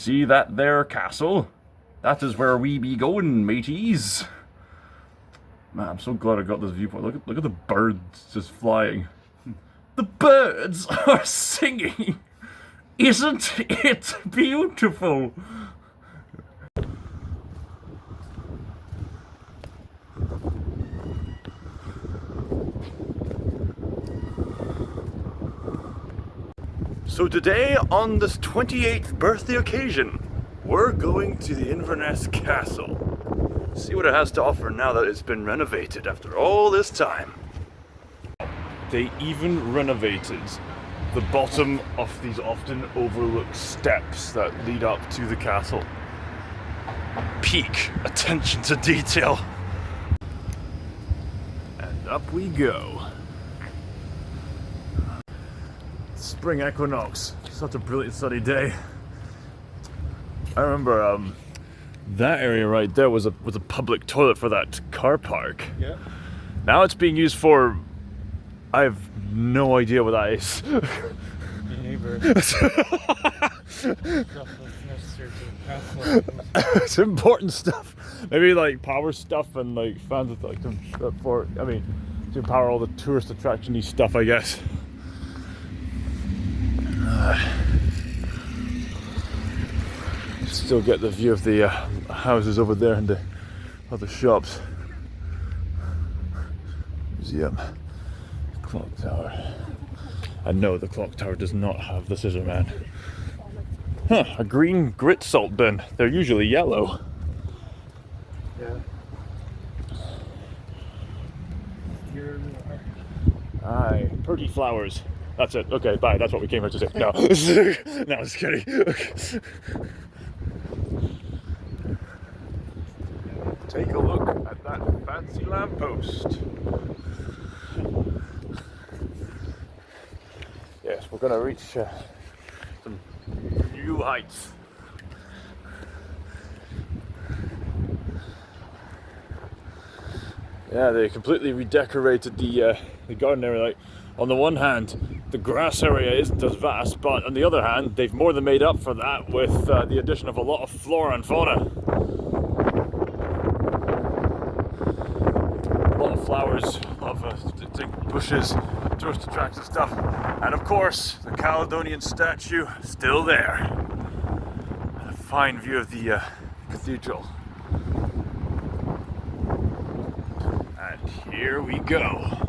see that there castle? That is where we be going, mateys. Man, I'm so glad I got this viewpoint. Look at the birds just flying. The birds are singing. Isn't it beautiful? So today, on this 28th birthday occasion, we're going to the Inverness Castle. See what it has to offer now that it's been renovated after all this time. They even renovated the bottom of these often overlooked steps that lead up to the castle. Peak attention to detail. And up we go. Spring equinox. Such a brilliant sunny day. I remember that area right there was a public toilet for that car park. Yeah. Now it's being used for, I have no idea what that is. Me neither. It's important stuff. Maybe like power stuff and like fans with like for to power all the tourist attraction-y stuff, I guess. Still get the view of the houses over there and the other shops. Museum. Clock tower. And no, the clock tower does not have the scissor man. Huh, a green grit salt bin. They're usually yellow. Yeah. Aye, pretty flowers. That's it. Okay, bye. That's what we came here to say. No. No, I was kidding. Okay. Take a look at that fancy lamppost. Yes, we're gonna reach some new heights. Yeah, they completely redecorated the garden area. Like, on the one hand, the grass area isn't as vast, but on the other hand, they've more than made up for that with the addition of a lot of flora and fauna. A lot of flowers, a lot of bushes, tourist attraction stuff, and of course, the Caledonian statue still there. And a fine view of the cathedral. And here we go.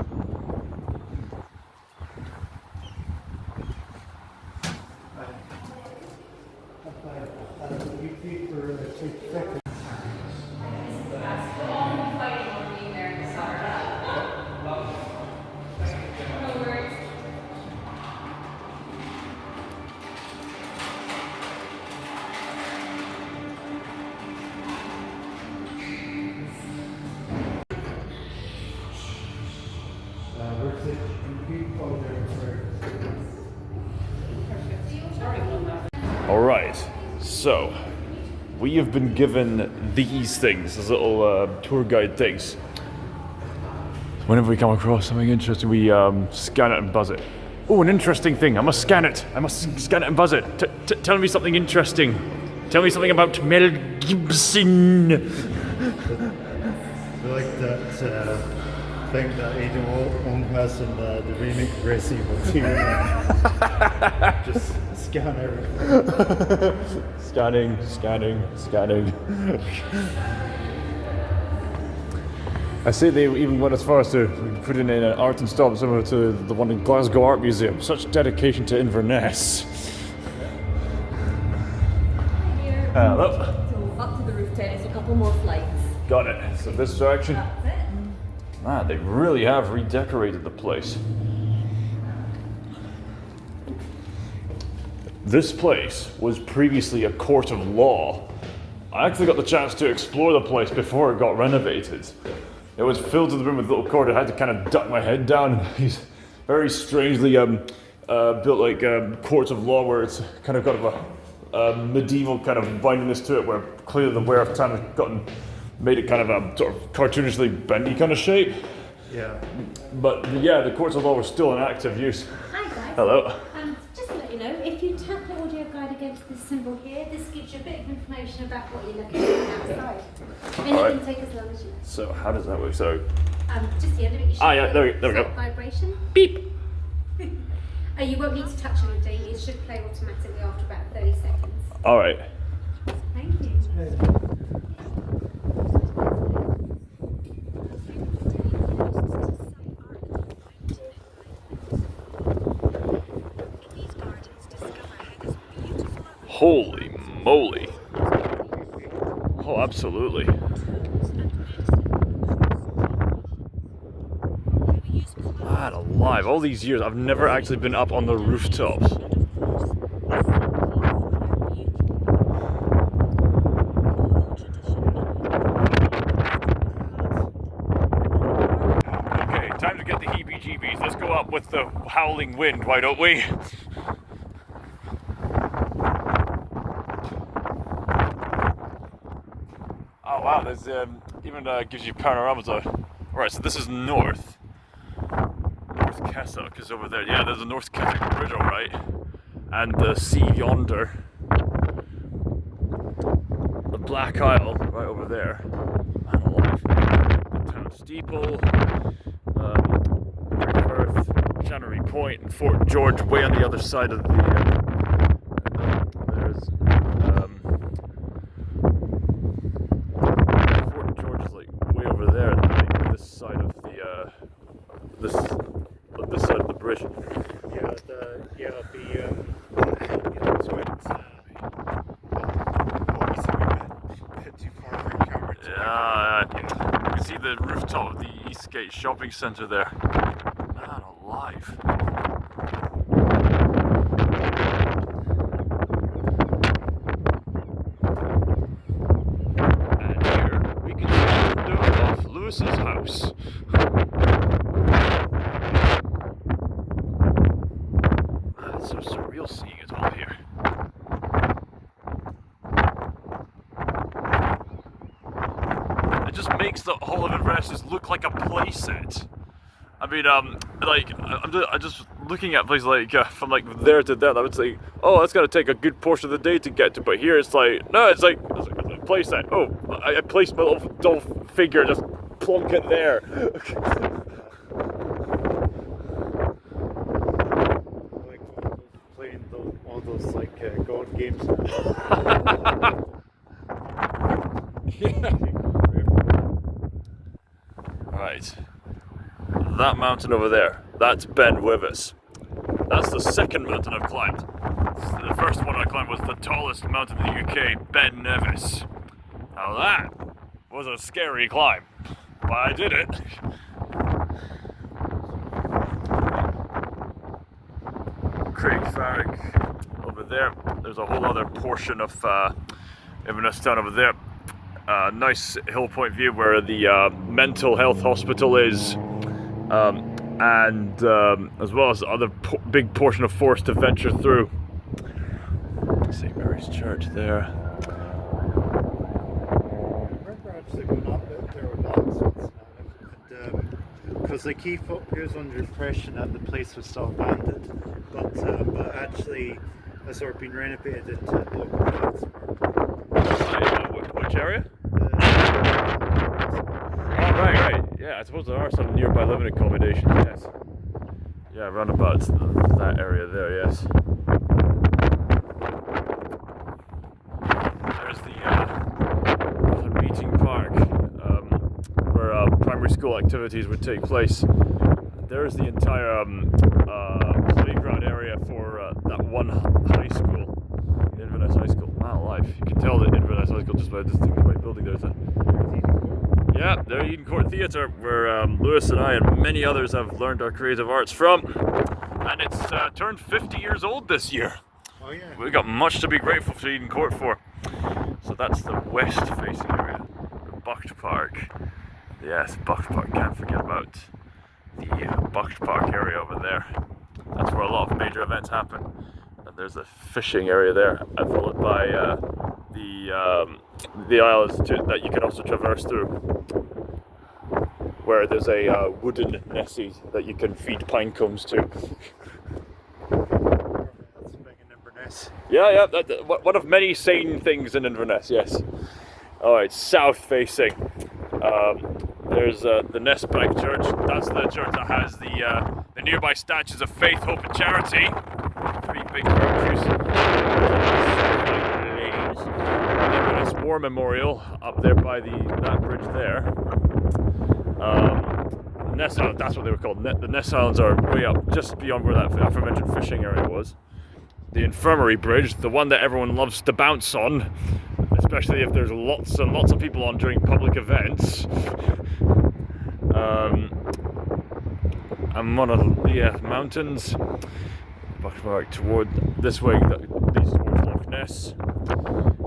Alright, so we have been given these things, these little tour guide things. Whenever we come across something interesting, we scan it and buzz it. Oh, an interesting thing, I must scan it. I must scan it and buzz it. Tell me something interesting. Tell me something about Mel Gibson. I like that thing that Aidan Wong has in the remake Resident Evil 2. Just scan everything. Scanning. I say they even went as far as to put in an art installment similar to the one in Glasgow Art Museum. Such dedication to Inverness. Hello. So up to the roof terrace, a couple more flights. Got it. So this direction. That's it. Man, they really have redecorated the place. This place was previously a court of law. I actually got the chance to explore the place before it got renovated. It was filled to the brim with little court. I had to kind of duck my head down. These very strangely built like courts of law where it's kind of got a medieval kind of bindiness to it, where clearly the wear of time has made it kind of a sort of cartoonishly bendy kind of shape. Yeah. But yeah, the courts of law were still in active use. Hi guys. Hello. Just to let you know, if you tap the audio guide against this symbol here, this gives information about what you're looking at outside. And it Alright. can take as long as you. So how does that work? So Just the end of it. You should yeah, there we go. set vibration. beep. You won't need to touch anything. It should play automatically after about 30 seconds. All right. Thank you. Holy moly. Oh, absolutely. Man alive, all these years I've never actually been up on the rooftops. Okay, time to get the heebie-jeebies. Let's go up with the howling wind, why don't we? Oh wow, there's even gives you panoramas. Alright, so this is North Kessock is over there. Yeah, there's a North Kessock Bridge, alright. And the sea yonder. The Black Isle, right over there. Man alive. The town steeple, Firth, Channery Point, and Fort George way on the other side of the there's Fort George is like way over there, like this side of the this side of the bridge. Yeah, that's why it's obviously a bit too far for camera to Yeah, you can see the rooftop of the Eastgate Shopping Centre there. Man alive. And here we can see the window of Lewis's house. Man, it's so surreal seeing it all here. It just makes the whole of Inverness just look like a playset. I mean, like, I'm just looking at places like, from like there to there, I would say, oh, that's gonna take a good portion of the day to get to, but here it's like, no, it's like a playset. Oh, I placed my little doll figure, just plonk it there. like playing all those like God games. Right. That mountain over there, that's Ben Wyvis. That's the second mountain I've climbed. The first one I climbed was the tallest mountain in the UK, Ben Nevis. Now that was a scary climb, but I did it. Craig Farrick over there. There's a whole other portion of Inverness town over there. Nice hill point view where the mental health hospital is, and as well as the other big portion of forest to venture through. St. Mary's Church there. I remember actually going up there with Alex because like he was under the impression that the place was still abandoned, but actually has sort of been renovated into local flats. Which area? Oh, right. Yeah, I suppose there are some nearby living accommodations, yes. Yeah, around about that area there, yes. There's the meeting park, where primary school activities would take place. There's the entire playground area for that one high school, Inverness High School. Wow, life. You can tell that Inverness High School just by this thing, white building. There's a the Eden Court Theatre, where Lewis and I and many others have learned our creative arts from, and it's turned 50 years old this year. Oh yeah. We've got much to be grateful to Eden Court for. So that's the west-facing area, Bucht Park. Yes, Bucht Park. Can't forget about the Bucht Park area over there. That's where a lot of major events happen. And there's a fishing area there, and followed by the isles that you can also traverse through, where there's a wooden Nessie that you can feed pine cones to. That's big in Inverness. Yeah, one of many sane things in Inverness, yes. Alright, south facing. There's the Nessbike Church. That's the church that has the nearby statues of Faith, Hope and Charity. Pretty big virtues. The Inverness War Memorial up there by that bridge there. Ness Island, that's what they were called. The Ness Islands are way up, just beyond where that aforementioned fishing area was. The Infirmary Bridge, the one that everyone loves to bounce on, especially if there's lots and lots of people on during public events. And one of the mountains, back toward this way, that leads towards Loch Ness,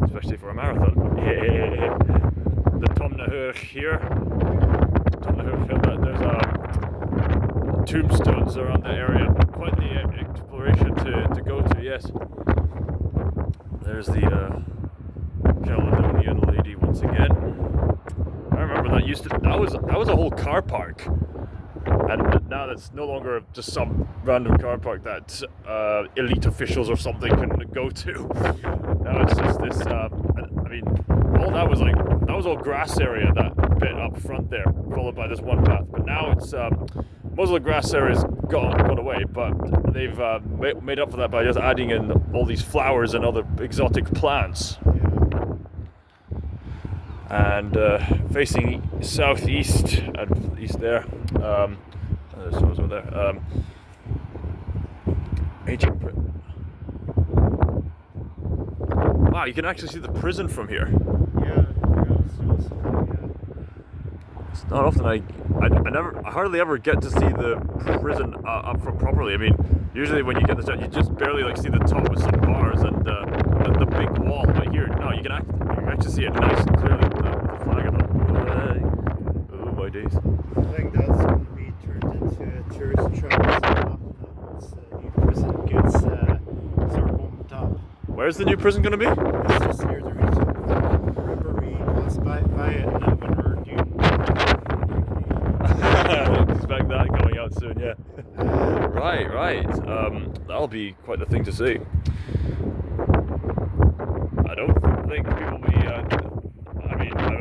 especially for a marathon. The Tomnahur here. There's tombstones around the area. Quite the exploration to go to, yes. There's the Caledonian lady once again. I remember that was a whole car park. And now that's no longer just some random car park that elite officials or something can go to. Now it's just this, all that was all grass area, that bit up front there, followed by this one path. But now it's, most of the grass area's gone away, but they've made up for that by just adding in all these flowers and other exotic plants. And facing southeast, east there, there's stores over there. Aging prison. Wow, you can actually see the prison from here. Yeah. It's not often I hardly ever get to see the prison up front properly. I mean, usually when you get this, you just barely see the top with some bars and the big wall. But here, no, you can actually see it nice and clearly with the flag on it. Oh my days! I think that's going to be turned into a tourist trap once the new prison gets sort of opened up. Where's the new prison going to be? It's just near the retail. Remember we passed by it when we were due. I expect that coming out soon, yeah. Right. That'll be quite the thing to see. I don't think people will be, I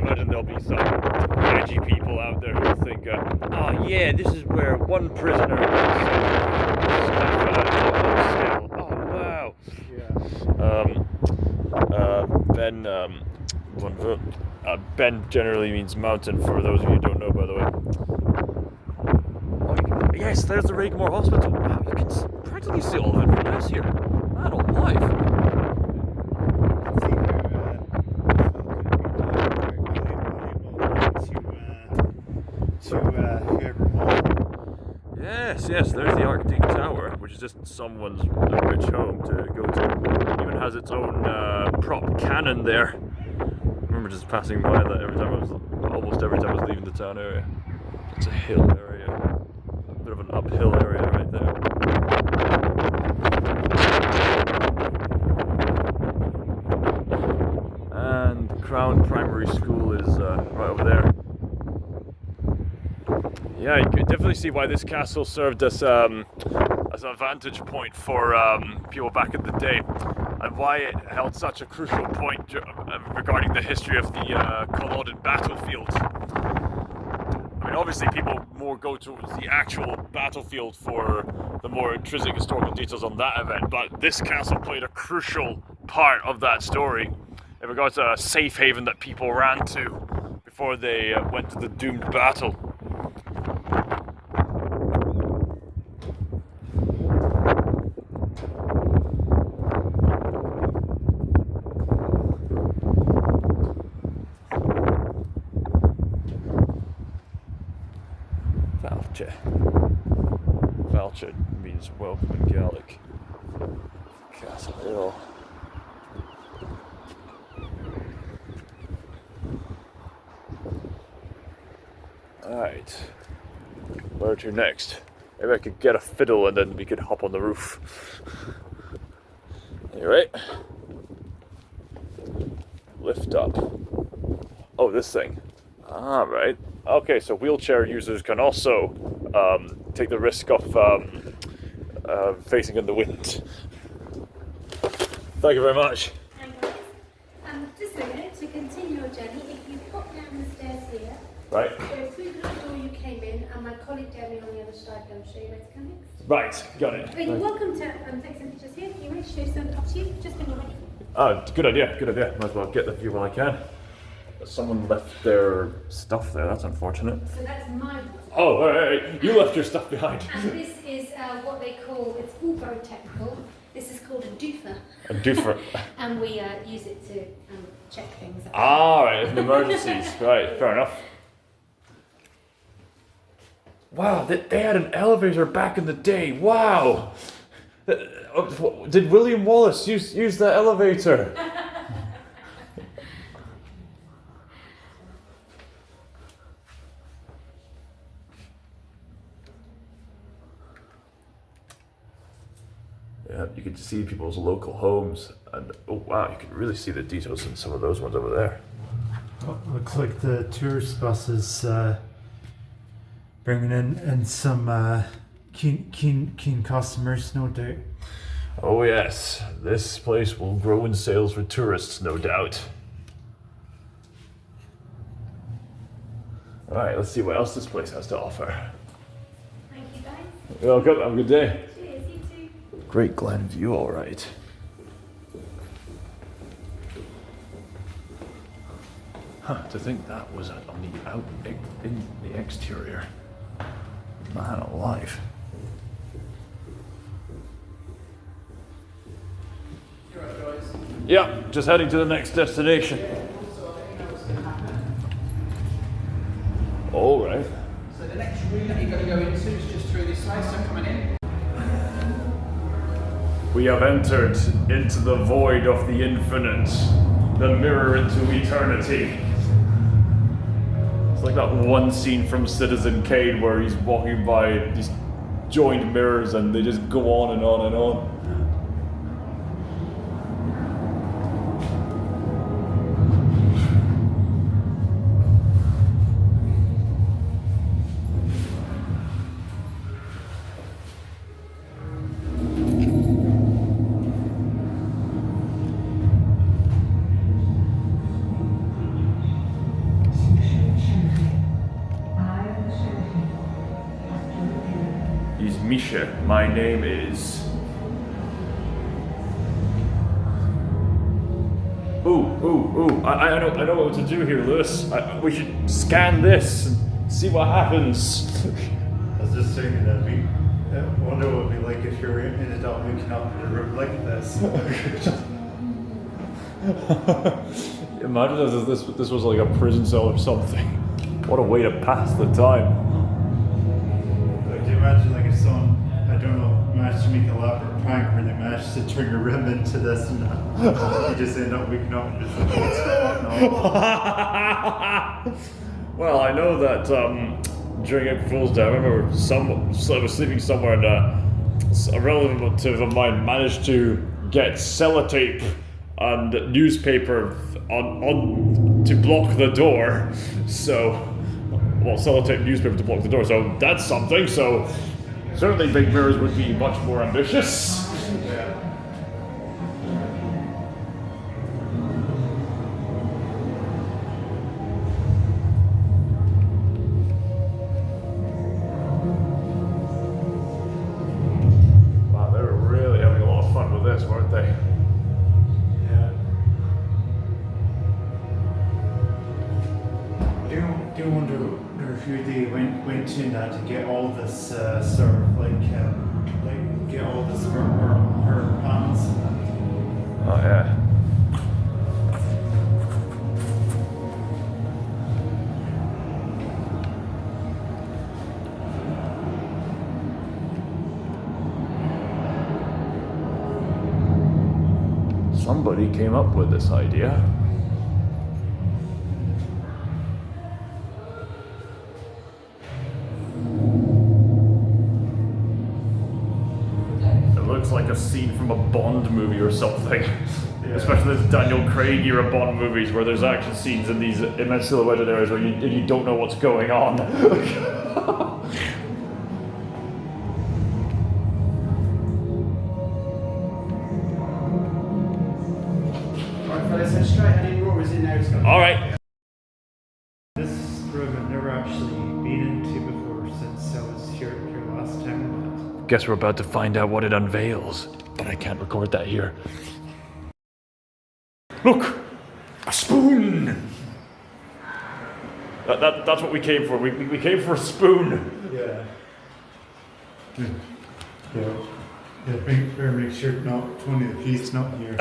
imagine there'll be some edgy people out there who think, oh yeah, this is where one prisoner still. Oh wow. Yeah. Ben generally means mountain, for those of you who don't know, by the way. Yes, there's the Raigmore Hospital. Wow, you can practically see all of Inverness here. Man alive. Yes, there's the Arctic Tower, which is just someone's rich home to go to. It even has its own prop cannon there. I remember just passing by that almost every time I was leaving the town area. It's a hill area. A bit of an uphill area right there. And Crown Primary School is right over there. Yeah, you could definitely see why this castle served as an vantage point for people back in the day, and why it held such a crucial point regarding the history of the Culloden battlefield. I mean, obviously people more go towards the actual battlefield for the more intrinsic historical details on that event, but this castle played a crucial part of that story in regards to a safe haven that people ran to before they went to the doomed battle. Valcha means welcome in Gaelic. Castle Hill. Alright. Where to next? Maybe I could get a fiddle and then we could hop on the roof. Anyway. Lift up. Oh, this thing. Ah, right. Okay, so wheelchair users can also take the risk of facing in the wind. Thank you very much. And guys, just a minute, to continue your journey, if you pop down the stairs here, Right. go through the door you came in, and my colleague Debbie on the other side will show you where to come next. Right, got it. You're welcome to take some pictures here if you wish, show some up to you, just when you're ready. Oh, good idea, good idea. Might as well get the view while I can. Someone left their stuff there, that's unfortunate. So that's my one. Oh, alright, you left your stuff behind. And this is what they call, it's all very technical, this is called a doofer. A doofer. And we use it to check things out. Ah, right, in emergencies. Right, fair enough. Wow, they had an elevator back in the day. Wow. Did William Wallace use that elevator? Yeah, you could see people's local homes, and oh wow, you can really see the details in some of those ones over there. Oh, looks like the tourist bus is bringing in some keen customers, no doubt. Oh yes, this place will grow in sales for tourists, no doubt. Alright, let's see what else this place has to offer. Thank you guys. You're welcome, have a good day. Cheers, you too. Great Glen view, alright. Huh, to think that was on the in the exterior. Man alive. Yeah, just heading to the next destination. All right. So the next room that you're going to go into is just through this way, so coming in. We have entered into the void of the infinite, the mirror into eternity. It's like that one scene from Citizen Kane where he's walking by these joined mirrors and they just go on and on and on. Misha, my name is... Ooh, I know what to do here, Lewis. We should scan this and see what happens. I was just thinking that I wonder what it would be like if you're in a dog looking up at a room like this. Imagine if this was like a prison cell or something. What a way to pass the time. Like, do you imagine like if someone, I don't know, managed to make a elaborate prank where they managed to turn a rim into this and you just end up waking up and just like, what's going on? Well, I know that during April Fool's Day, I remember I was sleeping somewhere and a relative of mine managed to get sellotape and newspaper on to block the door. So, well, sellotape newspaper to block the door. So that's something. So certainly big mirrors would be much more ambitious. Wow, they were really having a lot of fun with this, weren't they? Do you wonder if they went in that to get all this sort of like get all this her pants? Oh yeah. Somebody came up with this idea. Looks like a scene from a Bond movie or something. Yeah. Especially those Daniel Craig era Bond movies where there's action scenes in these immense silhouetted areas where you don't know what's going on. now, Scott. All right. This room I've never actually been into before since I was here last time. Guess we're about to find out what it unveils, but I can't record that here. Look, a spoon. That's what we came for. We came for a spoon. Yeah. Yeah, better make sure not Tony the Thief's not here.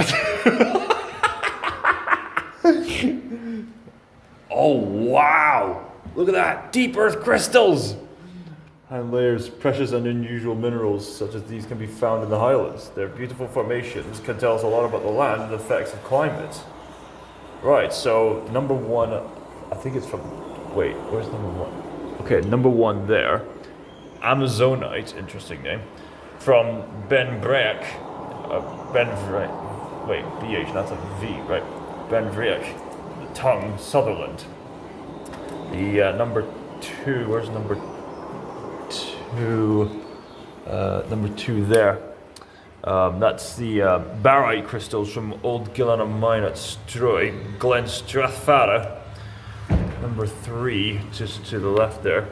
Oh wow! Look at that, deep earth crystals. And layers, precious and unusual minerals such as these can be found in the Highlands. Their beautiful formations can tell us a lot about the land and the effects of climate. Right, so number one, I think it's from. Wait, where's number one? Okay, number one there. Amazonite, interesting name. From Ben Breck. Wait, BH, that's a V, right? Ben Breck. Tongue, Sutherland. The number two, where's number two? Number two there. That's the barite crystals from Old Gillenham Mine at Stroy, Glen Strathfara. Number three, just to the left there.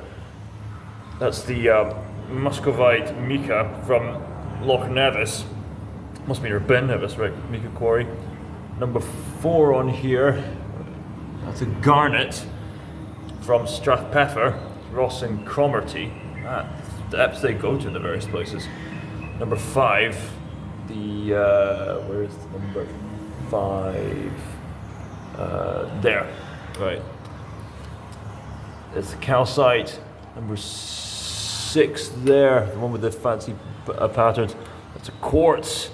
That's the Muscovite mica from Loch Nevis. Must be near Ben Nevis, right? Mica quarry. Number four on here. That's a garnet from Strathpeffer, Ross and Cromarty. Ah, the depths they go to in the various places. Number five, where is the number five? There, right. It's a calcite. Number six there, the one with the fancy patterns. That's a quartz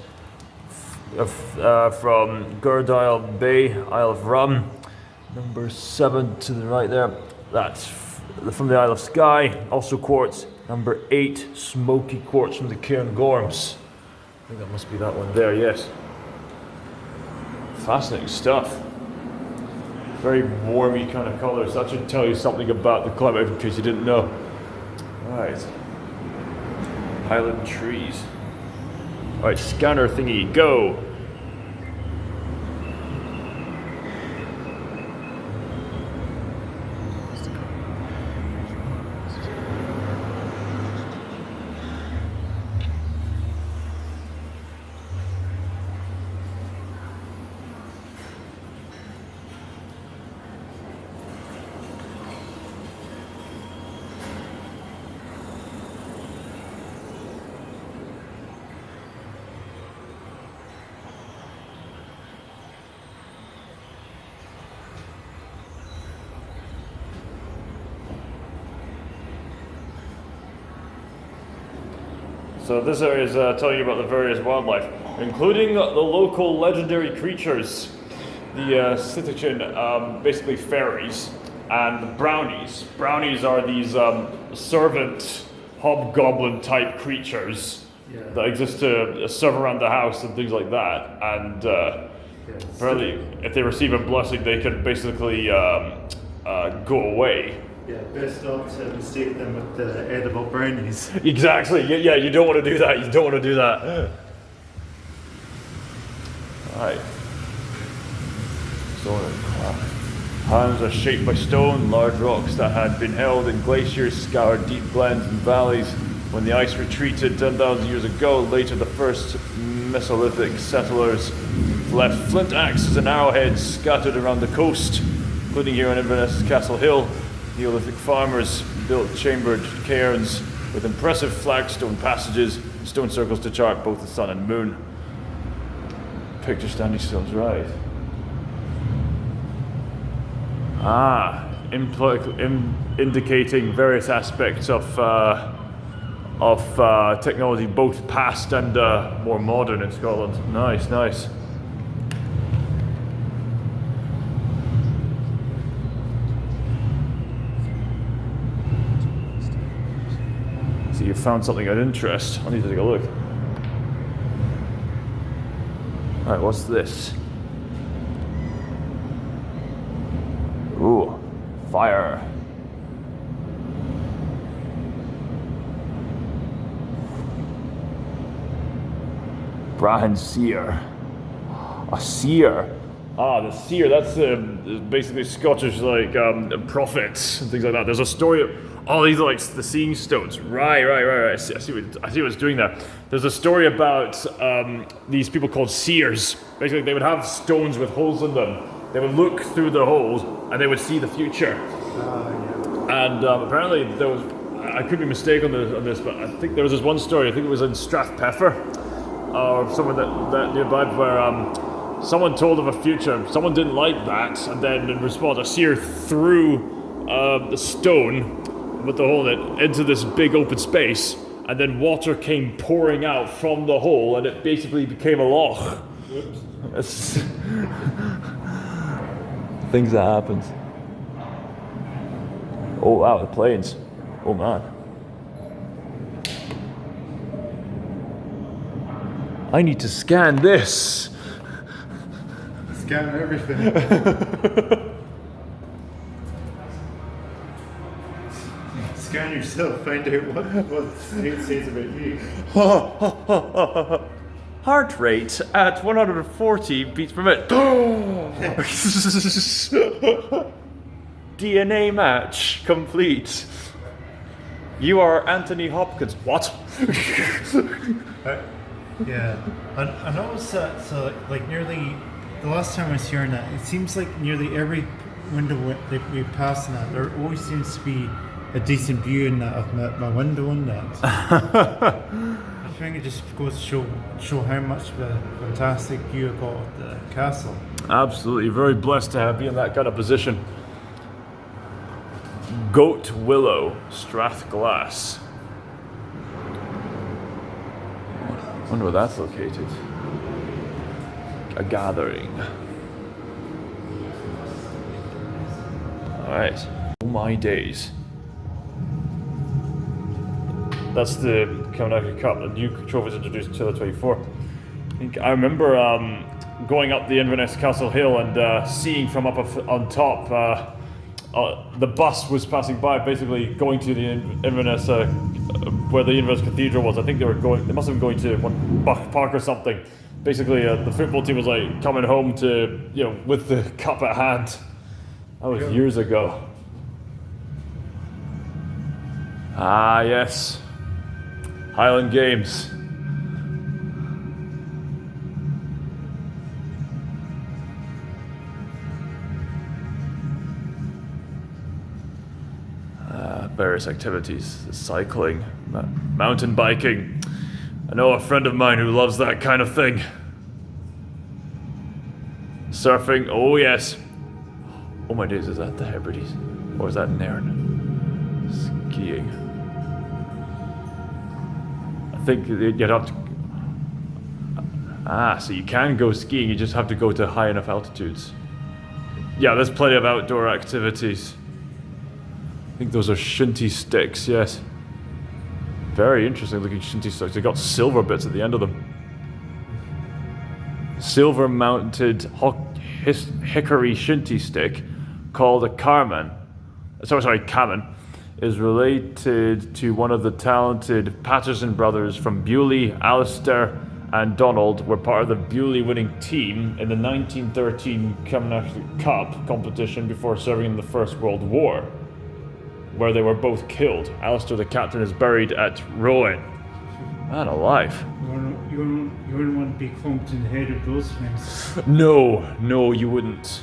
from Gurdisle Bay, Isle of Rum. Number seven to the right there, that's from the Isle of Skye, also quartz. Number eight, smoky quartz from the Cairngorms. I think that must be that one there, yes. Fascinating stuff. Very warmy kind of colours. That should tell you something about the climate in case you didn't know. Right. Highland trees. Alright, scanner thingy, go! So this area is telling you about the various wildlife, including the local legendary creatures, the Sittichin, basically fairies, and the brownies. Brownies are these servant, hobgoblin type creatures that exist to serve around the house and things like that. And apparently, if they receive a blessing, they can basically go away. Yeah, best not to mistake them with the edible brownies. Exactly. Yeah, you don't want to do that. You don't want to do that. Right. Stone and clock. Highlands are shaped by stone, large rocks that had been held in glaciers scoured deep glens and valleys. When the ice retreated 10,000 years ago, later the first Mesolithic settlers left flint axes and arrowheads scattered around the coast, including here on Inverness' Castle Hill. Neolithic farmers built chambered cairns with impressive flagstone passages, stone circles to chart both the sun and moon. Picture standing stones, right. Indicating various aspects of technology, both past and more modern in Scotland. Nice, nice. So you found something of interest. I need to take a look. Alright, what's this? Ooh, fire. Brahan seer. A seer. Ah, the seer, that's basically Scottish, like, prophets and things like that. There's a story of, oh, these are like the seeing stones. Right. I see what it's doing there. There's a story about these people called seers. Basically, they would have stones with holes in them. They would look through the holes and they would see the future. And apparently there was, I could be mistaken on this, but I think there was this one story, I think it was in Strathpeffer, or somewhere that nearby, where someone told of a future, someone didn't like that, and then in response a seer threw the stone with the hole in it into this big open space, and then water came pouring out from the hole, and it basically became a loch. Things that happens. Oh wow, the planes. Oh man. I need to scan this. Scan everything. Scan yourself, find out what it says about you. Heart rate at 140 beats per minute. DNA match complete. You are Anthony Hopkins. What? Yeah, I noticed that. So, like, nearly the last time I was hearing that, it seems like nearly every window that we pass in that, there always seems to be a decent view in that of my window in that. I think it just goes to show how much of a fantastic view I got of the castle. Absolutely, very blessed to be in that kind of position. Goat Willow, Strathglass. Wonder where that's located. A gathering. Alright. Oh my days. That's the Kavanagh Cup. The new trophy was introduced in 2024. I remember going up the Inverness Castle Hill and seeing from up on top, the bus was passing by, basically going to the Inverness, where the Inverness Cathedral was. I think they must have been going to one Buck Park or something. Basically, the football team was like coming home to, with the cup at hand. That was years ago. Ah, yes. Highland Games. Various activities, cycling, mountain biking. I know a friend of mine who loves that kind of thing. Surfing, oh yes. Oh my days, is that the Hebrides? Or is that Nairn? Skiing. I think you'd have to... so you can go skiing, you just have to go to high enough altitudes. Yeah, there's plenty of outdoor activities. I think those are shinty sticks, yes. Very interesting looking shinty sticks. They got silver bits at the end of them. Silver mounted hickory shinty stick called a Carman. Caman is related to one of the talented Patterson brothers from Bewley. Alistair and Donald were part of the Bewley winning team in the 1913 Camanachd Cup competition before serving in the First World War, where they were both killed. Alistair, the captain, is buried at Rowan. Man alive. You wouldn't want to be clumped in the head of those things. No, you wouldn't.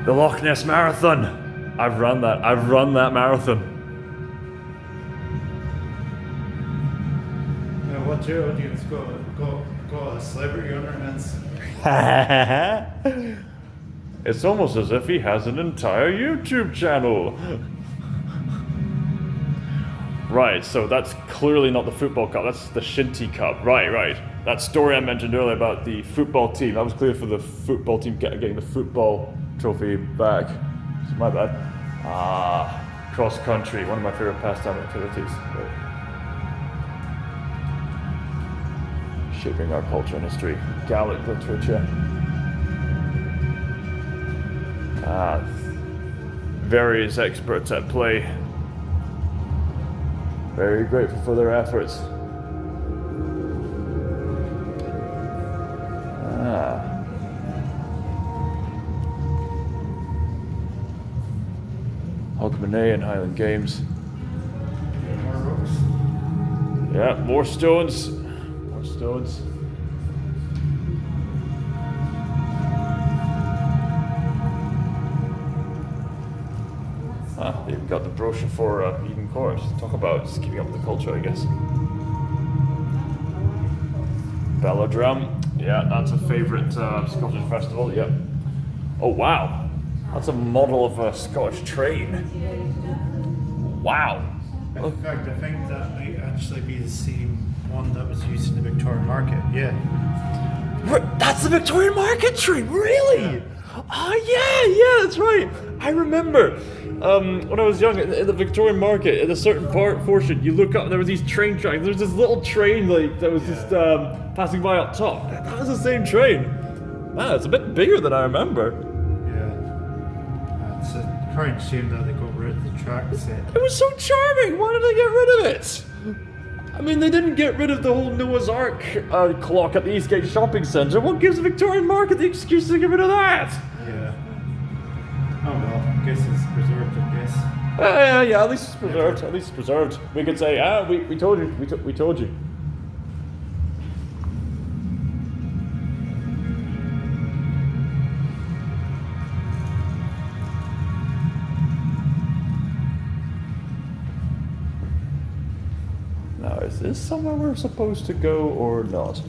The Loch Ness Marathon. I've run that marathon. What's your audience got a celebrity on their hands? It's almost as if he has an entire YouTube channel. Right, so that's clearly not the football cup, that's the Shinty Cup. Right. That story I mentioned earlier about the football team, that was clear for the football team getting the football trophy back. It's my bad. Cross country, one of my favorite pastime activities. Shaping our culture and history. Gaelic literature. Various experts at play. Very grateful for their efforts. Ah. Hogmanay and Highland Games. More rocks. Yeah, more stones. More stones. Ah, they've got the brochure for Eden Court. Talk about just keeping up with the culture, I guess. Bellodrum. Yeah, that's a favourite Scottish festival. Yep. Oh wow, that's a model of a Scottish train. Wow. In fact, I think that might actually be the same one that was used in the Victorian Market. Yeah. That's the Victorian Market train, really? Yeah. Oh yeah, that's right. I remember when I was young in the Victorian Market, at a certain portion, you look up and there was these train tracks. There's this little train like that was just passing by up top. That was the same train. Man, it's a bit bigger than I remember. Yeah. It's a crying shame that they got rid of the track set. It was so charming. Why did they get rid of it? I mean, they didn't get rid of the whole Noah's Ark clock at the Eastgate Shopping Centre. What gives the Victorian Market the excuse to get rid of that? Yeah. Oh well, I guess it's preserved, I guess. Yeah, at least it's preserved. At least it's preserved. We could say, we told you. We told you. Now, is this somewhere we're supposed to go or not?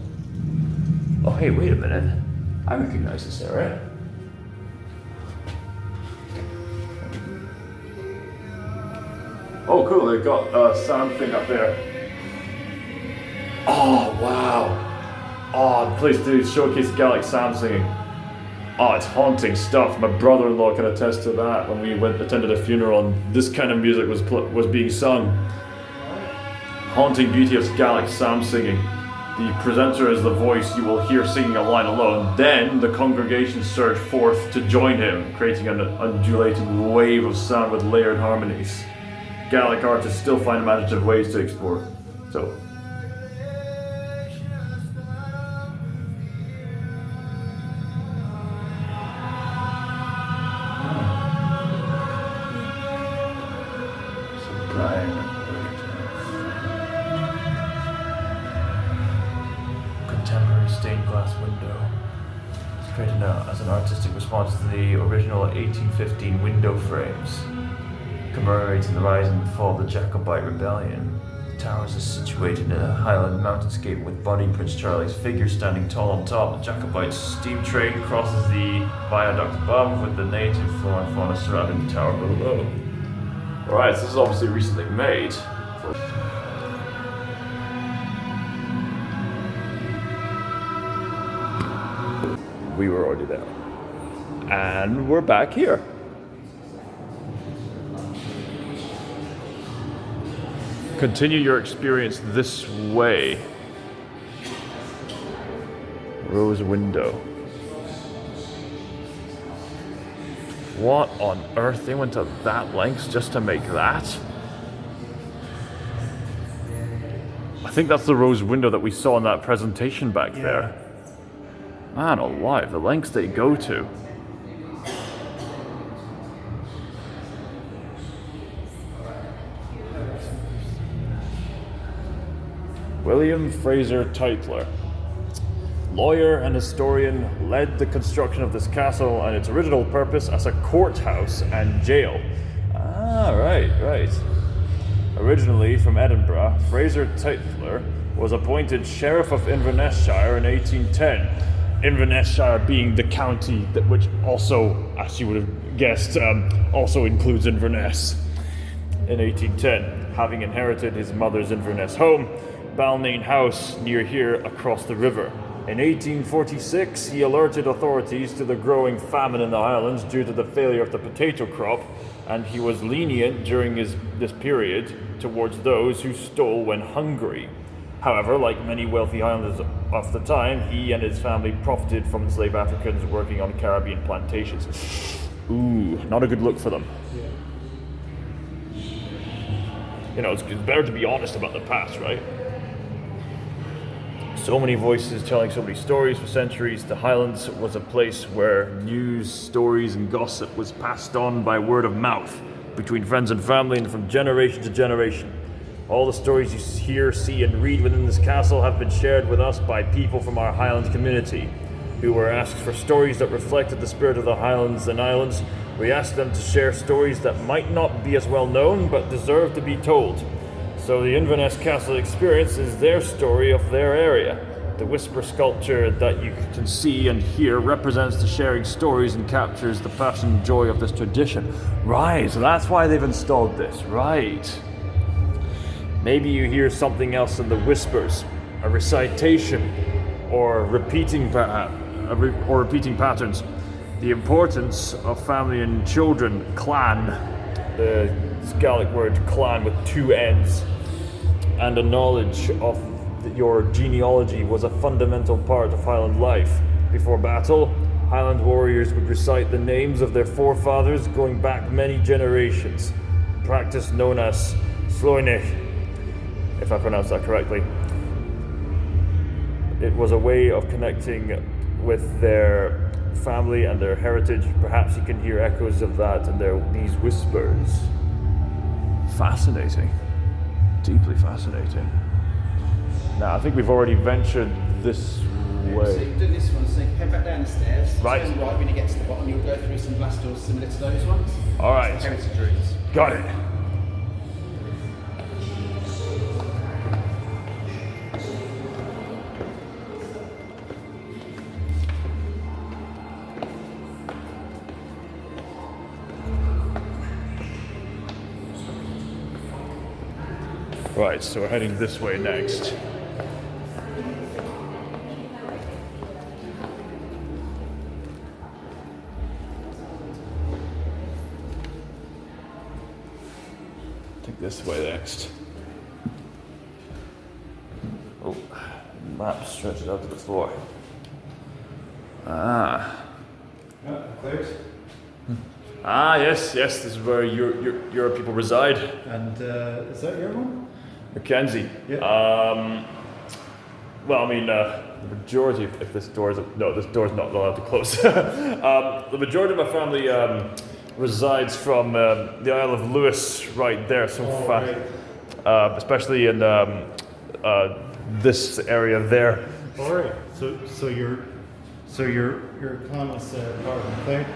Oh, hey, wait a minute. I recognize this area. Oh, cool, they've got a sound thing up there. Oh, wow. Oh, the place to showcase Gaelic sound singing. Oh, it's haunting stuff. My brother-in-law can attest to that when we attended a funeral and this kind of music was being sung. Haunting beauty of Gaelic psalm singing. The presenter is the voice you will hear singing a line alone. Then the congregation surge forth to join him, creating an undulating wave of sound with layered harmonies. Gaelic artists still find imaginative ways to explore. So. Contemporary stained glass window. It's created as an artistic response to the original 1815 window frames, commemorating the rise and fall of the Jacobite rebellion. The towers are situated in a highland mountainscape with Bonnie Prince Charlie's figure standing tall on top. The Jacobite steam train crosses the viaduct above with the native flora and fauna surrounding the tower below. Alright, so this is obviously recently made. We were already there. And we're back here. Continue your experience this way. Rose window. What on earth? They went to that lengths just to make that? I think that's the rose window that we saw in that presentation back there. Man alive, the lengths they go to. William Fraser Tytler, lawyer and historian, led the construction of this castle and its original purpose as a courthouse and jail. Ah, right. Originally from Edinburgh, Fraser Tytler was appointed Sheriff of Inverness Shire in 1810. Inverness Shire being the county that which also, as you would have guessed, also includes Inverness. In 1810, having inherited his mother's Inverness home, Balnain House near here across the river. In 1846, he alerted authorities to the growing famine in the islands due to the failure of the potato crop, and he was lenient during this period towards those who stole when hungry. However, like many wealthy islanders of the time, he and his family profited from enslaved Africans working on Caribbean plantations. Ooh, not a good look for them. You know, it's better to be honest about the past, right? so many voices telling so many stories for centuries, the Highlands was a place where news, stories, and gossip was passed on by word of mouth between friends and family and from generation to generation. All the stories you hear, see, and read within this castle have been shared with us by people from our Highland community who were asked for stories that reflected the spirit of the Highlands and Islands. We asked them to share stories that might not be as well known but deserve to be told. So the Inverness Castle experience is their story of their area. The whisper sculpture that you can see and hear represents the sharing stories and captures the passion and joy of this tradition. Right, so that's why they've installed this, right. Maybe you hear something else in the whispers, a recitation, or repeating patterns. The importance of family and children, clan, the Gaelic word clan with two N's, and a knowledge of your genealogy was a fundamental part of Highland life. Before battle, Highland warriors would recite the names of their forefathers going back many generations, a practice known as Sloinich, if I pronounced that correctly. It was a way of connecting with their family and their heritage. Perhaps you can hear echoes of that in these whispers. Fascinating. Deeply fascinating. Now, I think we've already ventured this way. So you do this one, so you head back down the stairs, right. Turn right when you get to the bottom, you'll go through some glass doors similar to those ones. All right. It's the heritage rooms. Got it. Right, so we're heading this way next. Take this way next. Oh, map stretches out to the floor. Ah. Macleod. Ah, yes, this is where your people reside. And is that your one? Mackenzie. Yeah. Well, I mean, the majority, if this door is, no, this door is not allowed to close. The majority of my family resides from the Isle of Lewis, right there, Right. especially in this area there. All right. So your clan was part of Macleod?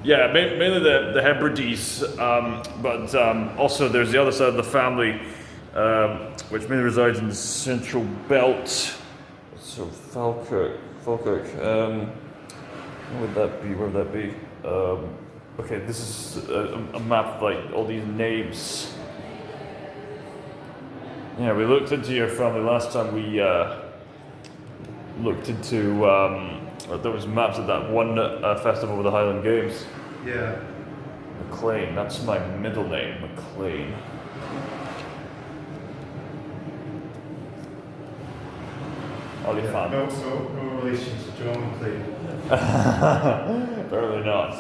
Yeah, mainly the Hebrides, but also there's the other side of the family, which mainly resides in the Central Belt. So Falkirk. Where would that be? Okay, this is a map of like all these names. Yeah, we looked into your family last time. We looked into there was maps of that one festival with the Highland Games. Yeah. McLean, that's my middle name, McLean. Olifant. No relation to John Macleod. Apparently not.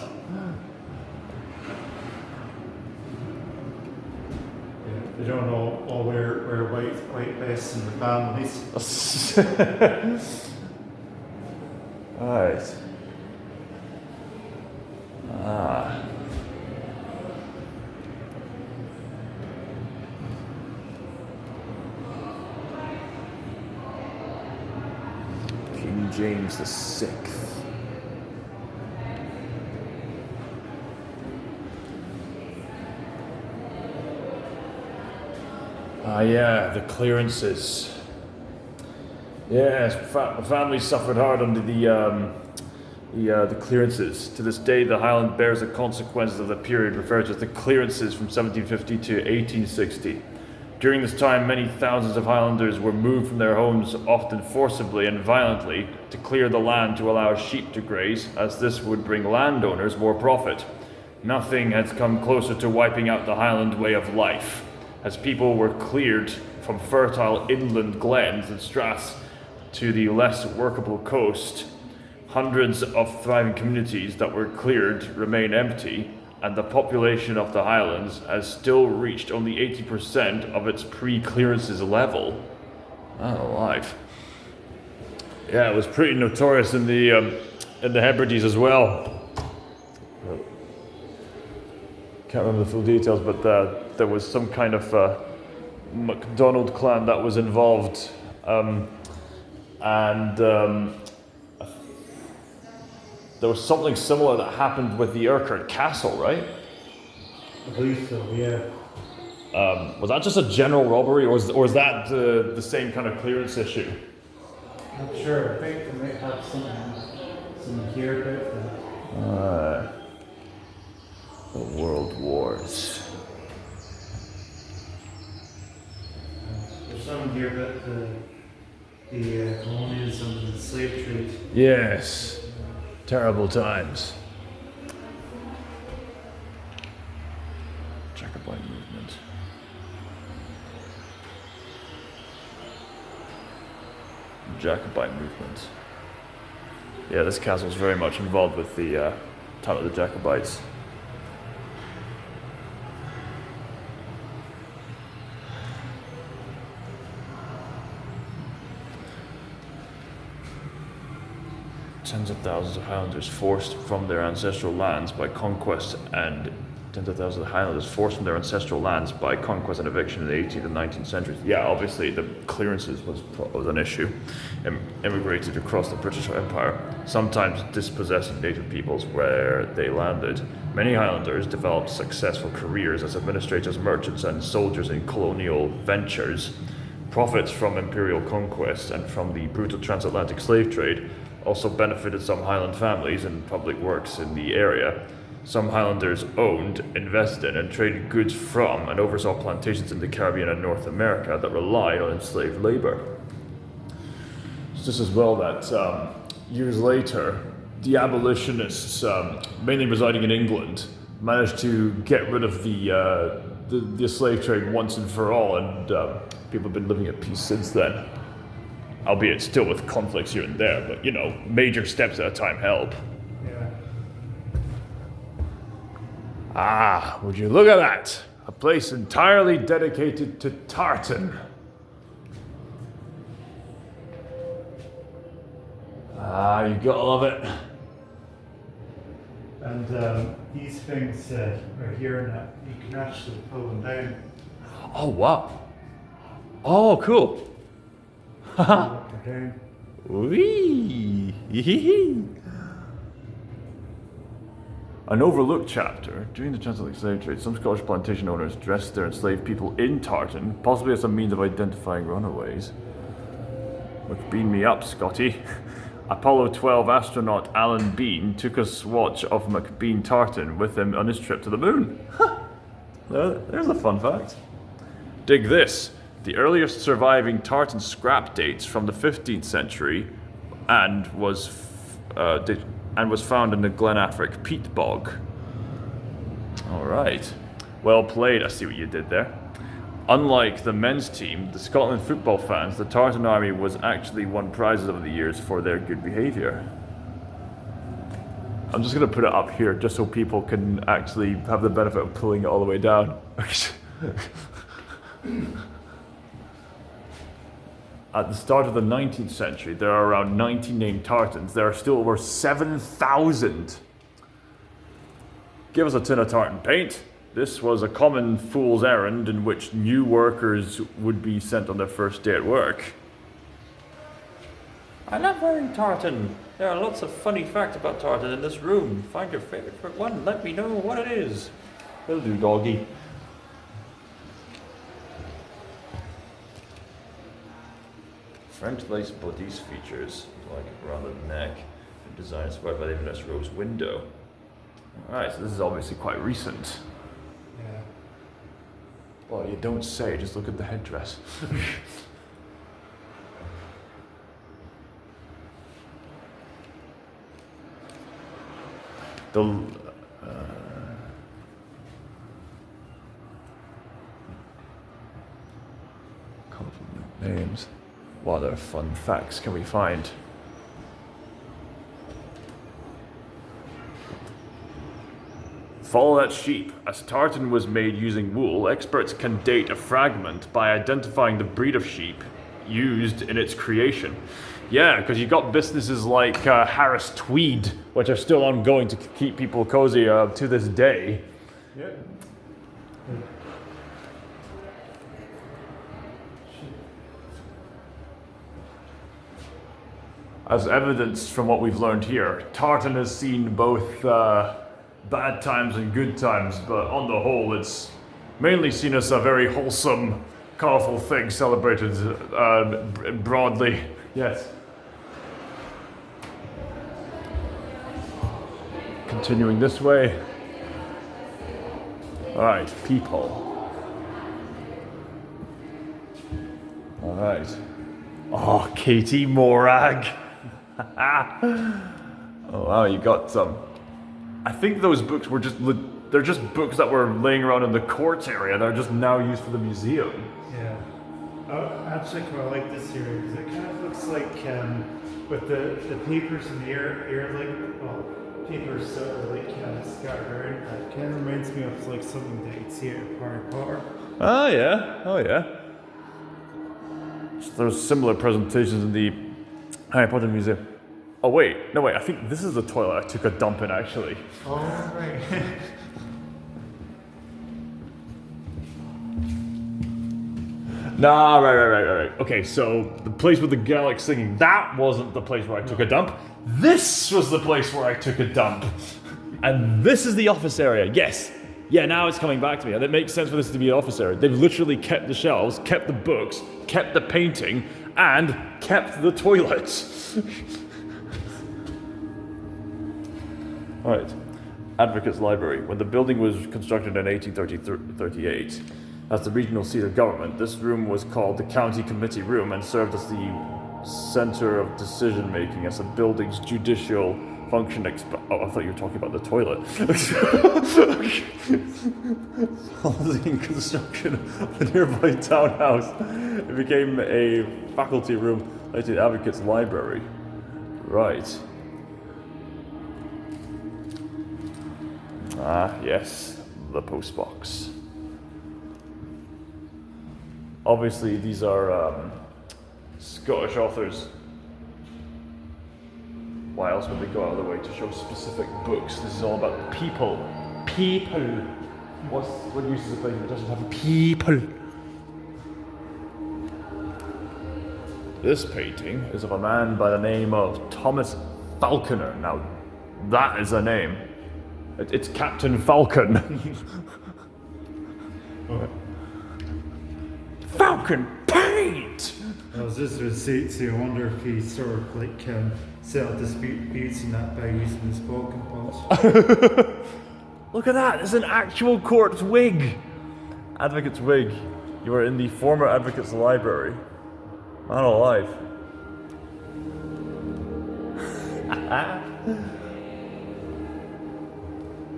Yeah, they don't all wear white vests in the families. Alright. Ah. King James the Sixth. Ah, yeah, the clearances. Yes, my family suffered hard under the clearances. To this day, the Highland bears the consequences of the period referred to as the clearances from 1750 to 1860. During this time, many thousands of Highlanders were moved from their homes, often forcibly and violently, to clear the land to allow sheep to graze, as this would bring landowners more profit. Nothing has come closer to wiping out the Highland way of life, as people were cleared from fertile inland glens and straths to the less workable coast. Hundreds of thriving communities that were cleared remain empty, and the population of the Highlands has still reached only 80% of its pre-clearances level. Oh, alive. Yeah, it was pretty notorious in the Hebrides as well. Can't remember the full details, but there was some kind of MacDonald clan that was involved, and there was something similar that happened with the Urquhart Castle, right? I believe so, yeah. Was that just a general robbery, or is that the same kind of clearance issue? Not sure. I think they might have some gear about that. The World Wars. There's some gear about the colonialism and the slave trade. Yes. Terrible times. Jacobite movement. Jacobite movement. Yeah, this castle's very much involved with the time of the Jacobites. Tens of thousands of Highlanders forced from their ancestral lands by conquest and eviction in the 18th and 19th centuries. Yeah, obviously the clearances was an issue. Immigrated across the British Empire, sometimes dispossessing native peoples where they landed. Many Highlanders developed successful careers as administrators, merchants, and soldiers in colonial ventures. Profits from imperial conquest and from the brutal transatlantic slave trade also benefited some Highland families and public works in the area. Some Highlanders owned, invested in, and traded goods from and oversaw plantations in the Caribbean and North America that relied on enslaved labor. It's just as well that years later, the abolitionists, mainly residing in England, managed to get rid of the slave trade once and for all, and people have been living at peace since then. Albeit still with conflicts here and there, but you know, major steps at a time help. Yeah. Ah, would you look at that? A place entirely dedicated to tartan. Ah, you gotta love it. And these things are here now. You can actually pull them down. Oh, wow. Oh, cool. Haha. Look down. Wee. An overlooked chapter. During the transatlantic slave trade, some Scottish plantation owners dressed their enslaved people in tartan, possibly as a means of identifying runaways. Beam me up, Scotty. Apollo 12 astronaut Alan Bean took a swatch of McBean tartan with him on his trip to the moon. There's a fun fact. Dig this. The earliest surviving tartan scrap dates from the 15th century and was found in the Glen Affric peat bog. All right. Well played. I see what you did there. Unlike the men's team, the Scotland football fans, the Tartan Army was actually won prizes over the years for their good behaviour. I'm just going to put it up here just so people can actually have the benefit of pulling it all the way down. At the start of the 19th century, there are around 90 named tartans. There are still over 7,000. Give us a tin of tartan paint. This was a common fool's errand in which new workers would be sent on their first day at work. I love wearing tartan. There are lots of funny facts about tartan in this room. Find your favorite one. Let me know what it is. Will do, doggy. French lace bodice features, like around the neck, and design inspired by the Inverness rose window. Alright, so this is obviously quite recent. Yeah. Well, you don't say, just look at the headdress. Colourful names. What other fun facts can we find? Follow that sheep. As tartan was made using wool, experts can date a fragment by identifying the breed of sheep used in its creation. Yeah, because you got businesses like Harris Tweed, which are still ongoing to keep people cozy to this day. Yeah. As evidenced from what we've learned here, Tartan has seen both bad times and good times, but on the whole, it's mainly seen as a very wholesome, colourful thing celebrated broadly. Yes. Continuing this way. Alright, people. Alright. Oh, Katie Morag. Oh wow, you got some. I think those books were they're just books that were laying around in the courts area. They're just now used for the museum. Yeah. Actually, quite like this here because it kind of looks like with the papers in the air like papers sort of like scattered around. That kind of reminds me of like something that you'd see at Harry Potter. Oh yeah. So there's similar presentations in the Harry Potter Museum. Oh wait, no wait, I think this is the toilet I took a dump in actually. Oh right. Nah, right. Okay, so the place with the Gaelic singing, that wasn't the place where I took a dump. This was the place where I took a dump. And this is the office area, yes. Yeah, now it's coming back to me, and it makes sense for this to be an office area. They've literally kept the shelves, kept the books, kept the painting, and kept the toilets. Alright, Advocates Library. When the building was constructed in 1838, as the regional seat of government, this room was called the County Committee Room and served as the center of decision-making as the building's judicial function oh, I thought you were talking about the toilet. Following construction of the nearby townhouse, it became a faculty room later the Advocates Library. Right. Ah, yes, the postbox. Obviously, these are Scottish authors. Why else would they go out of their way to show specific books? This is all about people. People. What use is a place that doesn't have people? This painting is of a man by the name of Thomas Falconer. Now, that is a name. It's Captain Falcon. Falcon paint! I was just going to say, I wonder if he sort of like settled disputes and that by using his Falcon punch. Look at that, it's an actual court's wig. Advocate's wig. You are in the former Advocate's Library. Man alive.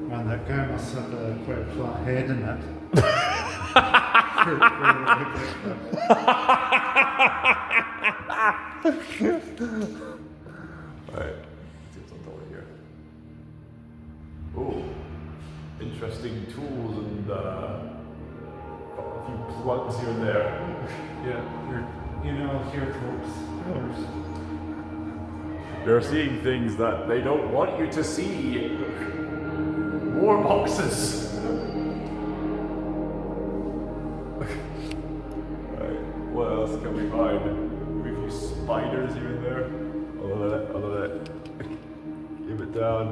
Man, that guy must have quite a flat head in that. Alright, let's see what's on top here. Oh, interesting tools and a few plugs here and there. Yeah, here folks. They're seeing things that they don't want you to see. More boxes. Right, what else can we find? Maybe a few spiders here and there. Although that. Give it down.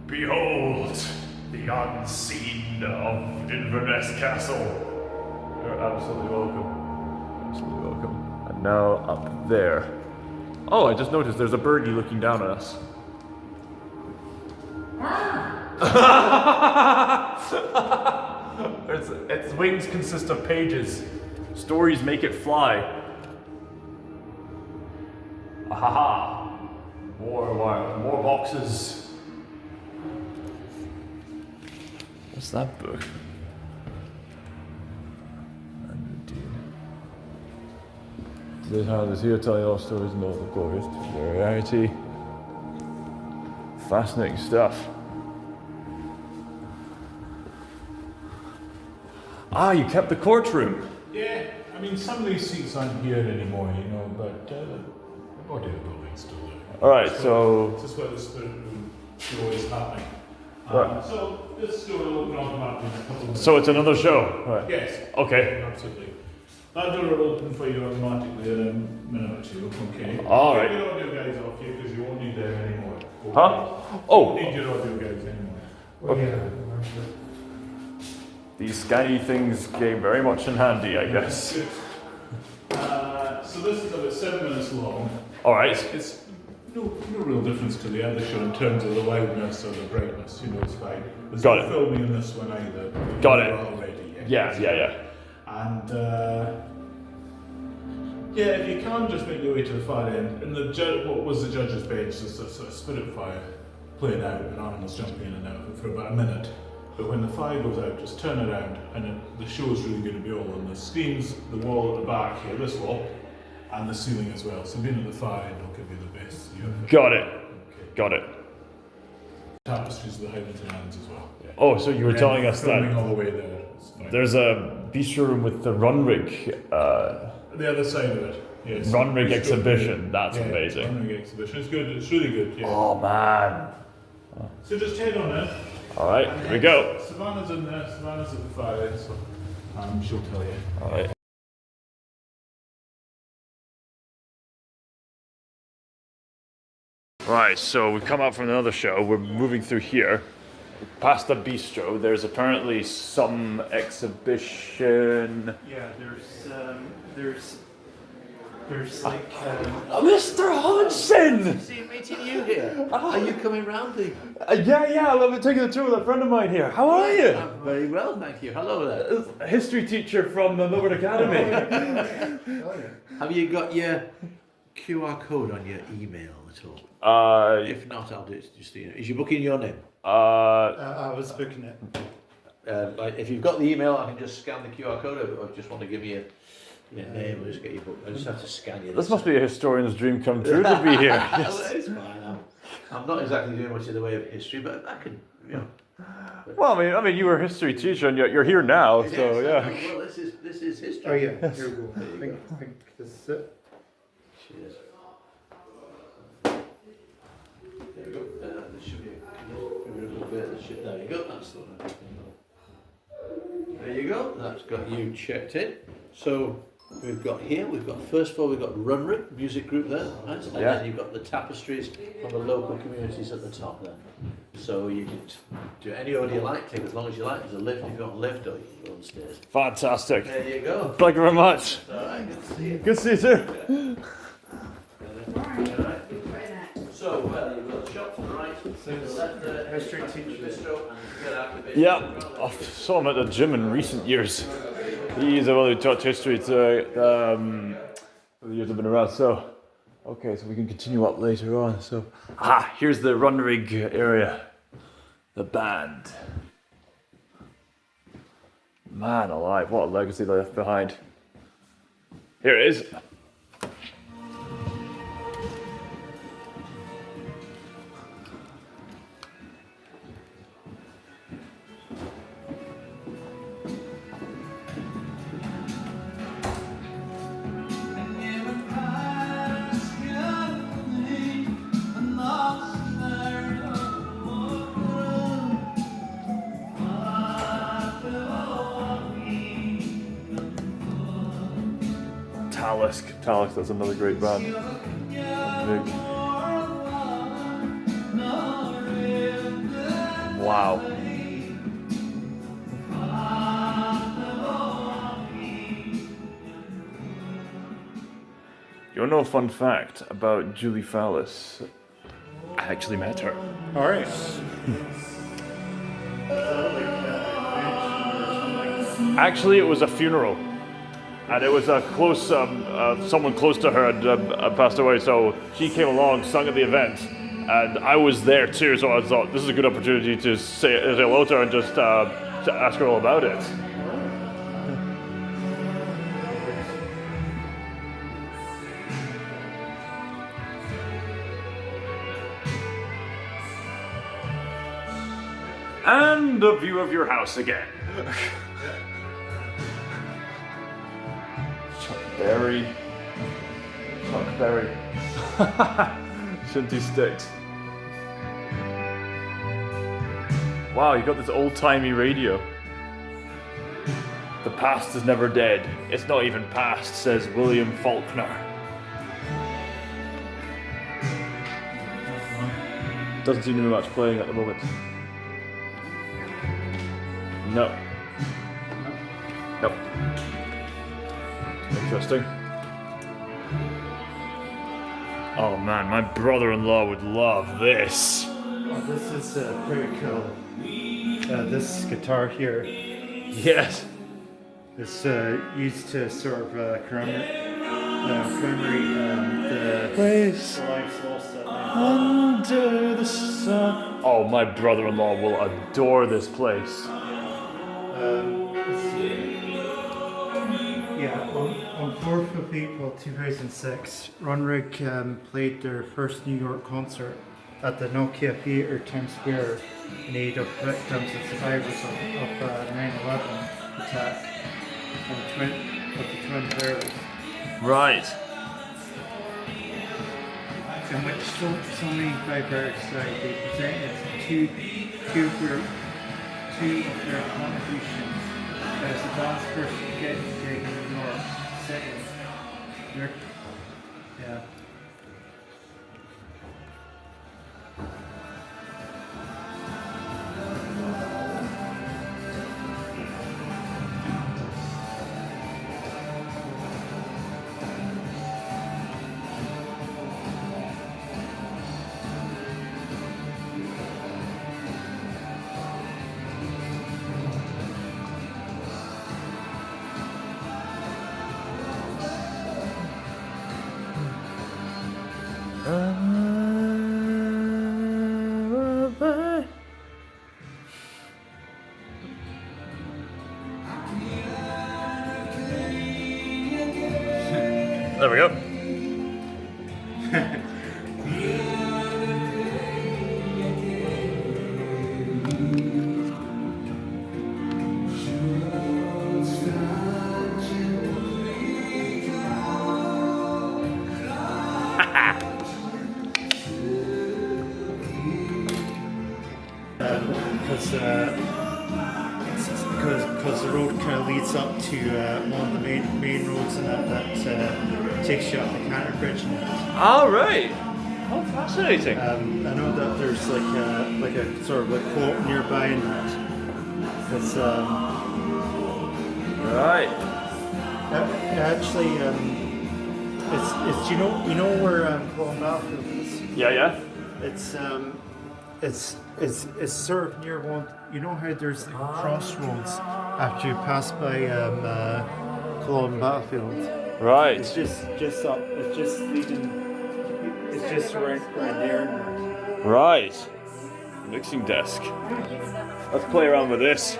Behold, the unseen of Inverness Castle. You're absolutely welcome. Absolutely welcome. And now up there. Oh, I just noticed there's a birdie looking down at us. Its wings consist of pages. Stories make it fly. Ahaha. More boxes. What's that book? 110. This hand is here telling all stories and all the glorious familiarity. Fascinating stuff. Ah, you kept the courtroom. Yeah, mean, some of these seats aren't here anymore, you know, but the body of the building's still there. All right, so This is where the spirit room show is happening. Right. So this door will open automatically in a couple of minutes. so it's another show, right? Yes. Okay. Absolutely. That door will open for you automatically in a minute or two, okay? All right. Get your audio guys off here because you won't need them anymore. Okay? Huh? You Oh. won't need your audio guys anymore. Okay. These scanny things came very much in handy, I guess. Good. So this is about 7 minutes long. All right. It's no real difference to the other show in terms of the loudness or the brightness. You know, it's fine. There's Got no it. filming in this one either. Got it. Already, Yeah. And yeah, if you can just make your way to the far end, and what was the judge's bench, just a sort of spirit fire playing out, and animals jumping in and out for about a minute. But when the fire goes out, just turn around, and the show is really going to be all on the screens, the wall at the back here, this wall, and the ceiling as well. So being at the far end will give you the best view of it. Got it. Okay. Got it. Tapestries of the Highlands and Islands as well. Oh, so you were And telling us filming that all the way there. It's fine. there's a bistro room with the run rig. The other side of it. Yes. Run rig Bistro. exhibition. That's Yeah, amazing. Run rig exhibition. It's good. It's really good. Yeah. Oh man. So just head on in. All right, here we go. Savannah's in there. Savannah's at the far end, so she'll tell you. All right. Right, so we've come out from another show. We're moving through here. Past the bistro, there's apparently some exhibition. Yeah, there's like Mr. Hodgson! See, meeting you here. Are you coming round the? Yeah, I've been taking a tour with a friend of mine here. How are you? I'm very well, thank you. Hello there. A history teacher from the Macleod Academy. Have you got your QR code on your email at all? If not, I'll do it. Just is your book in your name? I was booking it. Like, if you've got the email, I can just scan the QR code. Or just want to give me your name, I'll just get your book. I just have to scan you. This must be a historian's dream come true to be here. Well, it's fine. I'm not exactly doing much in the way of history, but I can, you know. Well, I mean, you were a history teacher, and you're here now, Yes, so I yeah. know. Well, this is history. Oh yeah, here we go. There you go. I think this is it. Cheers. There we go. There should be a little bit. There you go. That's the one. There you go. That's got you checked in. So we've got first of all we've got Runrig music group there, right? And Yeah. then you've got the tapestries from the local communities at the top there. So you can do any order you like, take as long as you like. There's a lift if you want a lift, or you can go on the stairs. Fantastic. There you go. Thank you very much. Alright, good to see you. Good to see you too. Alright. So, you've got the shop to the right, to the left there, History the teacher. bistro, and get out the bistro. Yeah, I saw him at the gym in recent years. He's the one who taught history to the years I've been around. So, okay, so we can continue up later on. So, here's the run rig area, the band. Man alive, what a legacy they left behind. Here it is. Talisk, that's another great band. Big. Wow. You know a fun fact about Julie Fallis? I actually met her. All right. Actually, it was a funeral. And it was a close, someone close to her had passed away, so she came along, sung at the event, and I was there too, so I thought this is a good opportunity to say hello to her and just to ask her all about it. And a view of your house again. Berry. Huckberry. Shinty sticks. Wow, you got this old-timey radio. The past is never dead. It's not even past, says William Faulkner. Doesn't seem to be much playing at the moment. No. Nope. Interesting. Oh man, my brother-in-law would love this. Oh, this is pretty cool. This guitar here Yes. is used to sort of commemorate the Place lives lost at night. under the sun. Oh, my brother-in-law will adore this place. Yeah, on 4th of April 2006, Runrig played their first New York concert at the Nokia Theatre, Times Square, in aid of victims and survivors of 9/11 attack of the Twin Towers, Right. in which Sony Viberg they presented two of their contributions. As the dance first getting gig in New York City. Yeah. There we go. Because the road kind of leads up to one of the main roads and that takes you up the Macritchie. All right. Oh, fascinating. I know that there's like a sort of like quote nearby in that. It's Right. actually it's you know where Calum Battlefield is. Yeah. It's sort of near one. You know how there's like crossroads after you pass by Calum Battlefield. Right. It's just up. It's just leading. It's just right there. Right. Mixing desk. Let's play around with this.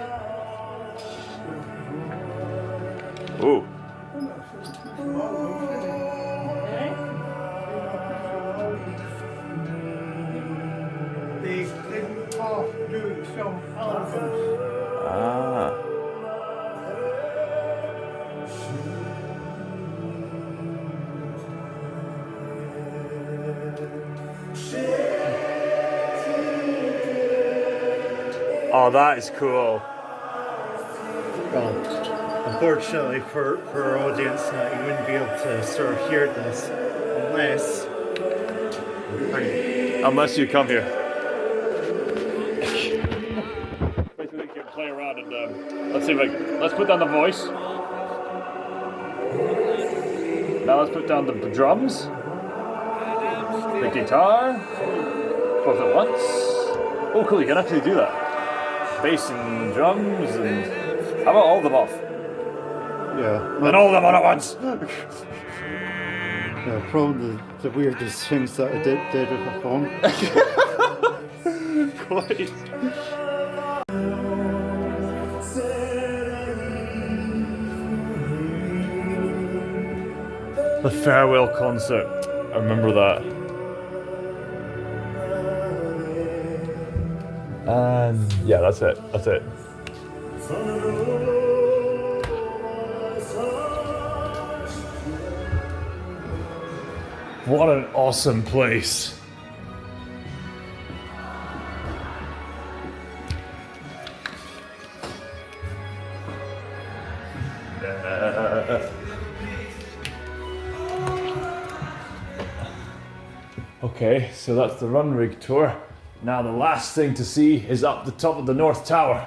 Ooh. They off doing some albums. Ah. Oh, that is cool. Well, unfortunately for our audience, you wouldn't be able to sort of hear this Unless you come here. Basically, you can play around and let's see if let's put down the voice. Now let's put down the drums, the guitar, both at once. Oh, cool! You can actually do that. Bass and drums, and how about all of them off? Yeah. And all of them on at once. Yeah, probably the weirdest things that I did with a phone. Quite. The farewell concert. I remember that. And yeah, that's it. That's it. What an awesome place. Okay, so that's the run rig tour. Now the last thing to see is up the top of the North Tower.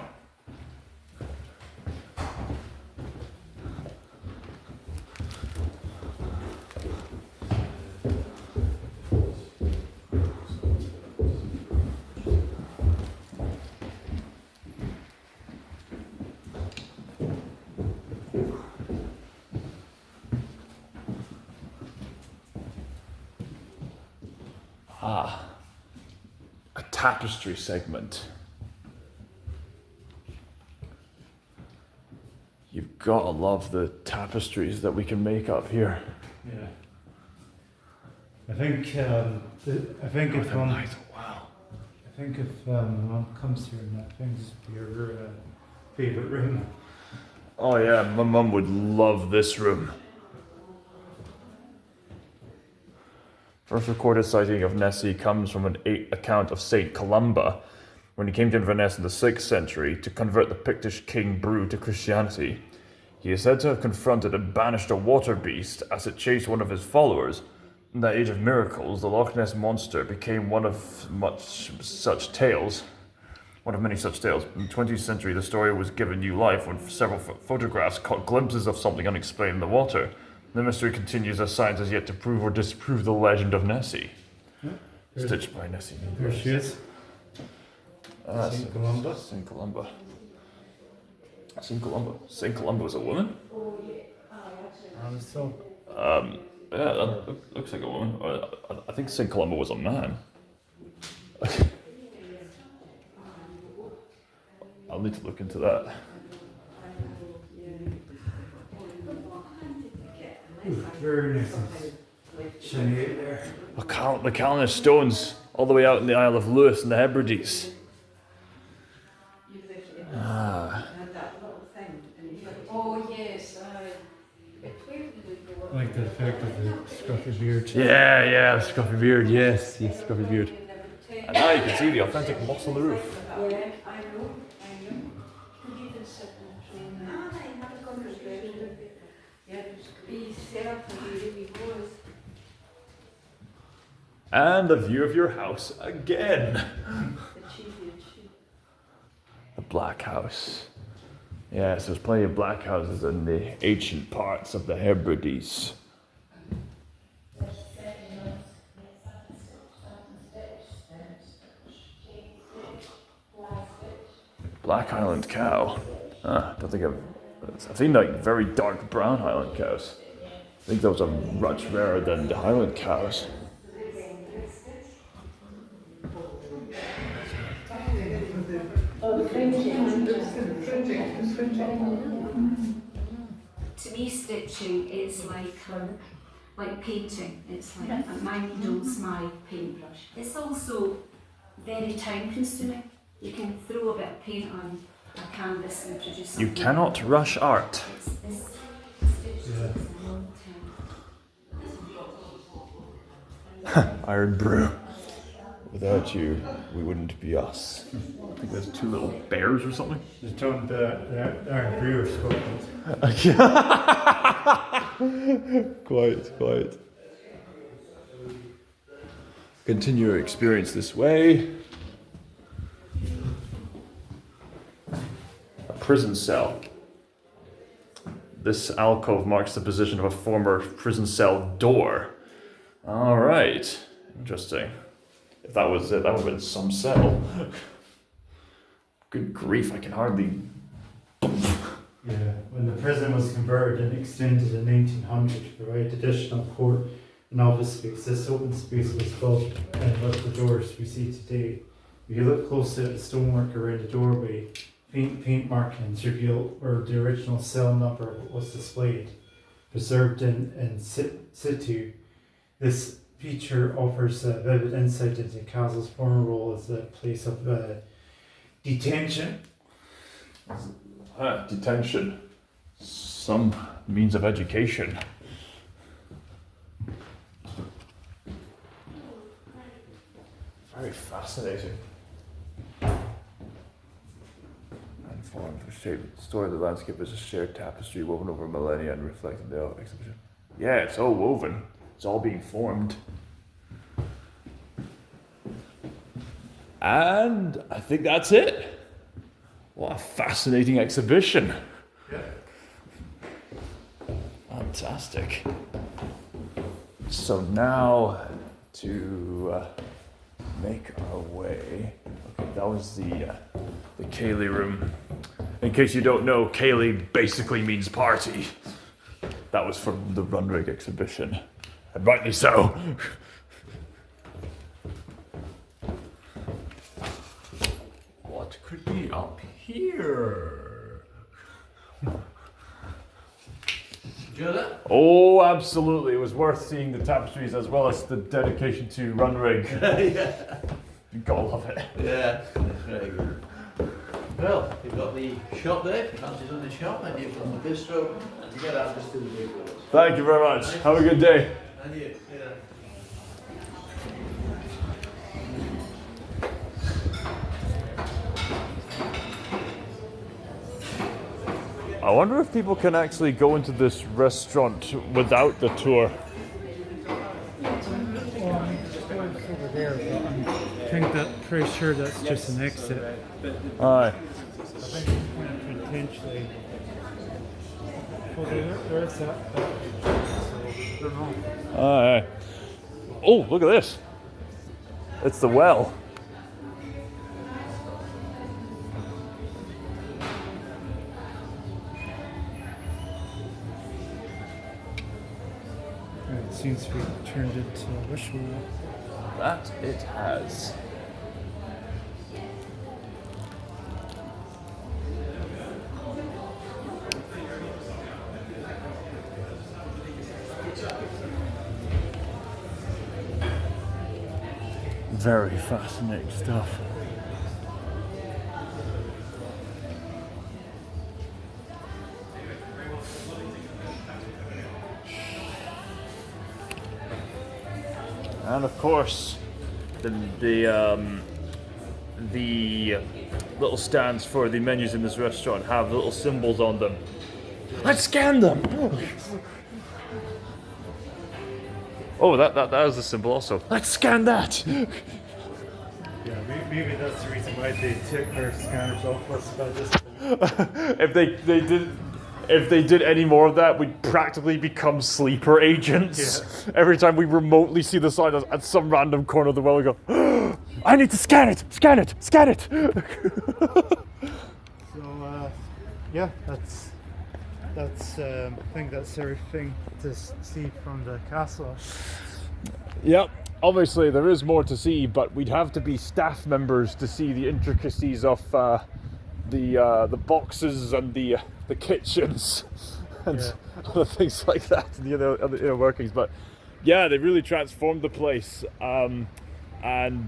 A tapestry segment. You've gotta love the tapestries that we can make up here. Yeah. I think if one, Wow. I think if one comes here, and I think this would be your favorite room. Oh yeah, my mum would love this room. First recorded sighting of Nessie comes from an account of Saint Columba, when he came to Inverness in the 6th century to convert the Pictish king Brew to Christianity. He is said to have confronted and banished a water beast as it chased one of his followers. In the Age of Miracles, the Loch Ness Monster became one of many such tales. In the 20th century, the story was given new life when several photographs caught glimpses of something unexplained in the water. The mystery continues as science has yet to prove or disprove the legend of Nessie. Stitched by Nessie. There she is. Saint Columba. Saint Columba. Saint Columba. Saint Columba was a woman? So, Yeah, that looks like a woman. I think Saint Columba was a man. I'll need to look into that. very nice. Shiny out there. The Calum stones all the way out in the Isle of Lewis and the Hebrides. Oh yes, I like the effect of the scruffy beard. Yeah, the scruffy beard. Yes, scruffy beard. And now you can see the authentic moss on the roof. yeah, I know. Could even sit and train. I have a conversation. Yeah, be self and be really was. And the view of your house again. The Black House. Yes, there's plenty of black houses in the ancient parts of the Hebrides. Black Highland cow. Don't think I've seen like very dark brown Highland cows. I think those are much rarer than the Highland cows. To me, stitching is like painting. It's like my needle's my paintbrush. It's also very time consuming. You can throw a bit of paint on a canvas and produce something. You cannot rush art. This stitching takes a long time. Iron Brew. Without you, we wouldn't be us. I think there's two little bears or something. Just told the brewer Scotland. Quite. Continue your experience this way. A prison cell. This alcove marks the position of a former prison cell door. Alright. Interesting. If that was it, that would have been some cell. Good grief, I can hardly... Yeah, when the prison was converted and extended in 1900 to provide additional court and office space, this open space was built and with the doors we see today. If you look closely at the stonework around the doorway, paint markings reveal where the original cell number was displayed, preserved in situ. This feature offers a vivid insight into Castle's former role as a place of detention. Detention. Some means of education. Very fascinating. And formed the shape, story of the landscape as a shared tapestry woven over millennia and reflecting the exhibition. Yeah, it's all woven. It's all being formed. And I think that's it. What a fascinating exhibition. Yeah. Fantastic. So now to make our way. Okay, that was the Cayley room. In case you don't know, Cayley basically means party. That was from the Runrig exhibition, and rightly so. What could be up here? Do you know that? Oh, absolutely. It was worth seeing the tapestries as well as the dedication to Runrig. Yeah. You gotta love it. Yeah, that's very good. Well, you've got the shop there, if you fancy doing the shop, and you've got the bistro, and to get out just to the big doors. Thank you very much. Have a good day. And you, yeah. I wonder if people can actually go into this restaurant without the tour. Over there, but pretty sure that's just an exit. Aye. I think potentially. Well, there's that. So, I don't know. Aye. Oh, look at this. It's the well. It seems to be turned into a ritual. That it has. Very fascinating stuff. And of course, the little stands for the menus in this restaurant have little symbols on them. Let's scan them. Oh, that is the symbol also. Let's scan that. Yeah, maybe that's the reason why they took their scanners off us by this. If they did any more of that, we'd practically become sleeper agents. Yeah. Every time we remotely see the sign at some random corner of the world, we go, oh, I need to scan it, scan it, scan it. So, yeah, that's I think that's everything to see from the castle. Yep. Obviously, there is more to see, but we'd have to be staff members to see the intricacies of the boxes and the kitchens and other things like that, and the other inner workings. But yeah, they really transformed the place, and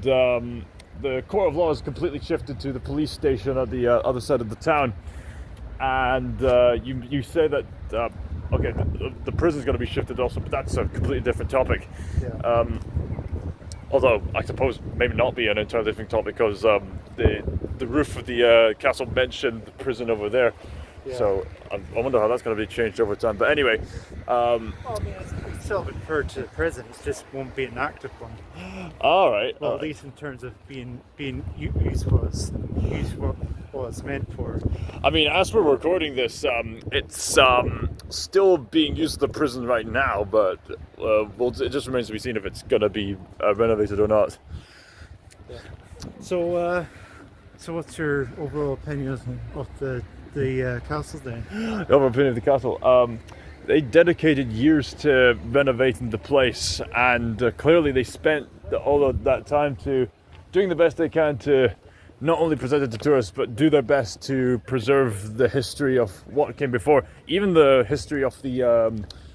the court of law has completely shifted to the police station at the other side of the town. And you say that okay, the prison's going to be shifted also, but that's a completely different topic. Yeah. Although I suppose maybe not be an entirely different topic, because the roof of the castle mentioned the prison over there. Yeah. So I wonder how that's going to be changed over time. But anyway, well, I mean, it's still referred to the prison. It just won't be an active one. All right. Well, at least in terms of being used what it's meant for. I mean, as we're recording this, it's still being used as the prison right now, but well, it just remains to be seen if it's going to be renovated or not. Yeah. So what's your overall opinion of the castle then? The overall opinion of the castle. They dedicated years to renovating the place, and clearly they spent all of that time to doing the best they can to not only present it to tourists, but do their best to preserve the history of what came before. Even the history of the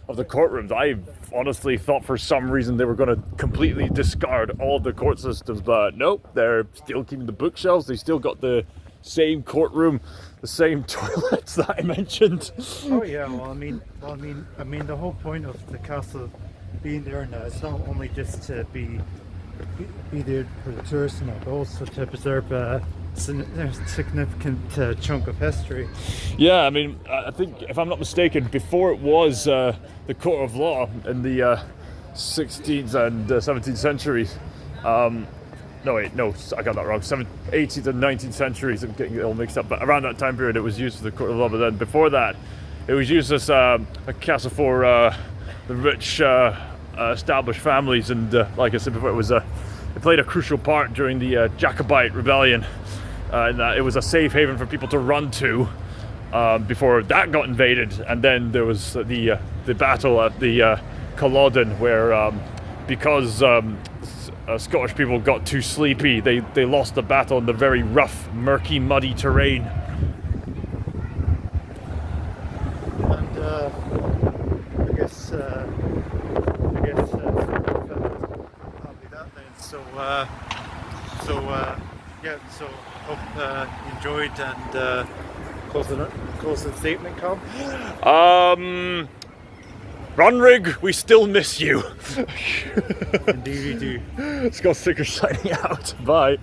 courtrooms. I honestly thought for some reason they were going to completely discard all the court systems, but nope, they're still keeping the bookshelves. They still got the same courtroom, the same toilets that I mentioned. Oh yeah, well I mean the whole point of the castle being there now, it's not only just to be be there for the tourists and that, but also to preserve a significant chunk of history. Yeah, I mean, I think, if I'm not mistaken, before it was the court of law in the 16th and 17th centuries. No, wait, no, I got that wrong. 18th and 19th centuries, I'm getting it all mixed up. But around that time period, it was used for the court of law. But then before that, it was used as a castle for the rich established families. And like I said before, it played a crucial part during the Jacobite rebellion. And it was a safe haven for people to run to before that got invaded. And then there was the battle at the Culloden, where because Scottish people got too sleepy, they lost the battle in the very rough, murky, muddy terrain. And I guess that'll be that then. So hope you enjoyed, and closing statement, Calum. Runrig, we still miss you. Indeed we do. Scott Sticker signing out. Bye.